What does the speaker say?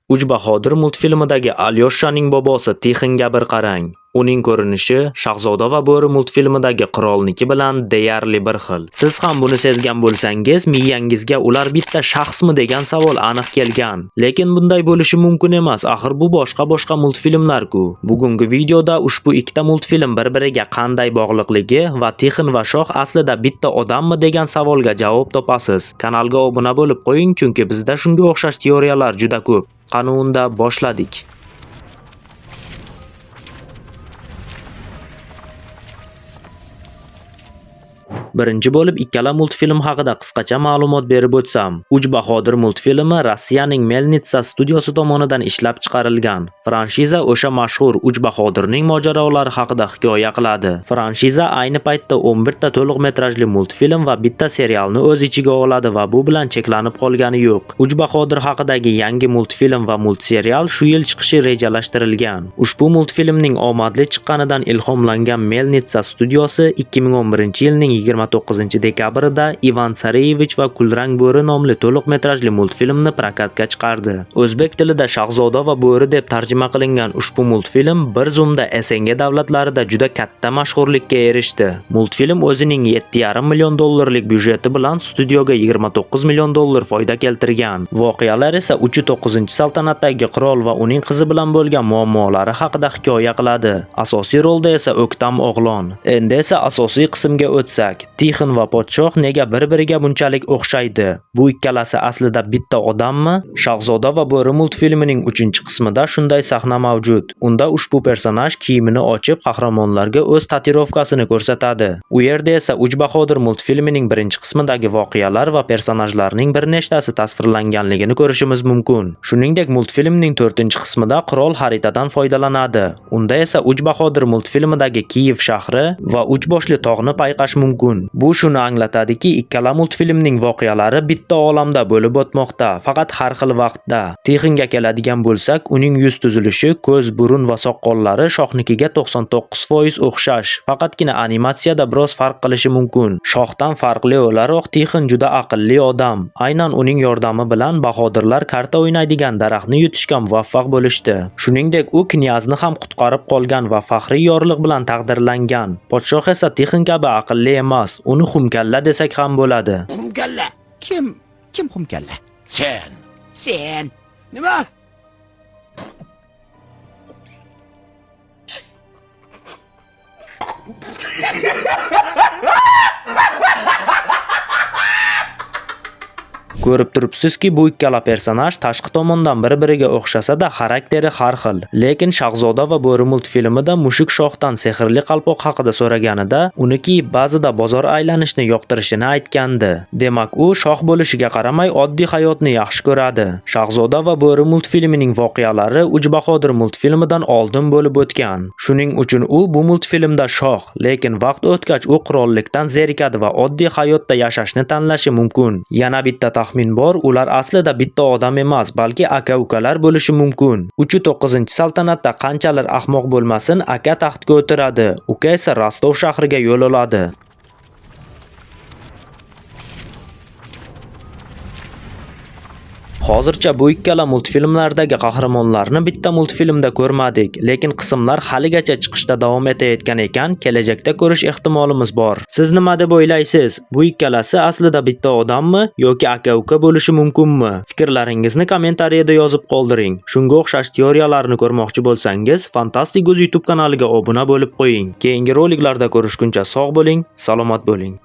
Uch Bahodir multfilmidagi Alyoshaning bobosi Tixinga bir qarang. Uning ko'rinishi Shahzoda va bo'ri multfilmidagi qirolniki bilan deyarli bir xil. Siz ham buni sezgan bo'lsangiz, miyangizga ular bitta shaxsmi degan savol aniq kelgan. Lekin bunday bo'lishi mumkin emas. Axir bu boshqa multfilmlar-ku. Bugungi videoda ushbu ikkita multfilm bir-biriga qanday bog'liqligi va Tixin va Shoh aslida bitta odammi degan savolga javob topasiz. Kanalga obuna bo'lib qo'ying, chunki bizda shunga o'xshash teoriyalar juda ko'p. Qani unda boshladik. Birinchi bo'lib ikkala multfilm haqida qisqacha ma'lumot berib o'tsam. Uch Bahodir multfilmi Rossiyaning Melnitsa studiyasi tomonidan ishlab chiqarilgan. Franshiza o'sha mashhur Uch Bahodirning mojarolari haqida hikoya qiladi. Franshiza ayni paytda 11 ta to'liq metrajli multfilm va bitta serialni o'z ichiga oladi va bu bilan cheklanib qolgani yo'q. Uch Bahodir haqidagi yangi multfilm va multserial shu yil chiqishi rejalashtirilgan. Ushbu multfilmning omadli chiqqanidan ilhomlangan Melnitsa studiyasi 2011-yilning 29-dekabrida Ivan Sareyevich va Kulrang bo'ri nomli to'liq metrajli multfilmni prokatga chiqardi. O'zbek tilida Shahzoda va bo'ri deb tarjima qilingan ushbu multfilm bir zumda SNG davlatlarida juda katta mashhurlikka erishdi. Multfilm o'zining 7,5 million dollarlik byudjeti bilan studiyoga 29 million dollar foyda keltirgan. Voqealar esa 9-saltanatdagi qirol va uning qizi bilan bo'lgan muammolari haqida hikoya qiladi. Asosiy rolda esa O'ktam O'g'lon. Endi esa asosiy qismga o'tsak, Tixin va podshoh nega bir-biriga bunchalik o'xshaydi? Bu ikkalasi aslida bitta odammi? Shahzoda va bo'ri multfilmining 3-qismida shunday sahna mavjud. Unda ushbu personaj kiyimini ochib, qahramonlarga o'z tatuirovkasini ko'rsatadi. U yerda esa Uch Bahodir multfilmining 1-qismidagi voqealar va personajlarning bir nechtasi tasvirlanganligini ko'rishimiz mumkin. Shuningdek, multfilmning 4-qismida qirol xaritadan foydalanadi. Unda esa Uch Bahodir multfilmidagi Kiyev shahri va uch boshli tog'ni payqash mumkin. Bu shuni anglatadiki, ikkala multfilmning voqealari bitta olamda bo'lib o'tmoqda, faqat har xil vaqtda. Tixinga keladigan bo'lsak, uning yuz tuzilishi, ko'z, burun va soqollari Shohnikiga 99% o'xshash. Faqatgina animatsiyada biroz farq qilishi mumkin. Shohdan farqli o'laroq Tixin juda aqlli odam. Aynan uning yordami bilan Bahodirlar karta o'ynaydigan daraxtni yutishga muvaffaq bo'lishdi. Shuningdek, u knyazni ham qutqarib qolgan va faxriy yorliq bilan taqdirlangan. Podshoh esa Tixin kabi aqlli emas. Uni xumkalla desak ham bo'ladi. Xumkalla? Kim xumkalla? Sen. Nima? Ko'rib turibsizki, bu ikkala personaj tashqi tomondan bir-biriga o'xshasa-da, xarakteri har xil. Lekin Shahzoda va bo'ri multfilmida mushuk Shohdan sehrli qalpoq haqida so'raganida, uni kiyib ba'zida bozor aylanishni yoqtirishini aytgandi. Demak, u Shoh bo'lishiga qaramay oddiy hayotni yaxshi ko'radi. Shahzoda va bo'ri multfilmining voqealari Uch Bahodir multfilmidan oldin bo'lib o'tgan. Shuning uchun u bu multfilmda Shoh, lekin vaqt o'tgach u qirollikdan zerikadi va oddiy hayotda yashashni tanlashi mumkin. Yana bitta taxmin bor, ular aslida bitta odam emas, balki aka-ukalar bo'lishi mumkin. 9-saltanatda qanchalar ahmoq bo'lmasin, aka taxtga o'tiradi, uka esa Rostov shahriga yo'l oladi. Hozircha bu ikkala multfilmlardagi qahramonlarni bitta multfilmda ko'rmadik, lekin qismlar haligacha chiqishda davom etayotgan ekan, kelajakda ko'rish ehtimolimiz bor. Siz nima deb o'ylaysiz? Bu ikkalasi aslida bitta odammi yoki aka-uka bo'lishi mumkinmi? Fikrlaringizni kommentariyada yozib qoldiring. Shunga o'xshash teoriyalarni ko'rmoqchi bo'lsangiz, Fantastic Uz YouTube kanaliga obuna bo'lib qo'ying. Keyingi roliklarda ko'rishguncha sog' bo'ling, salomat bo'ling.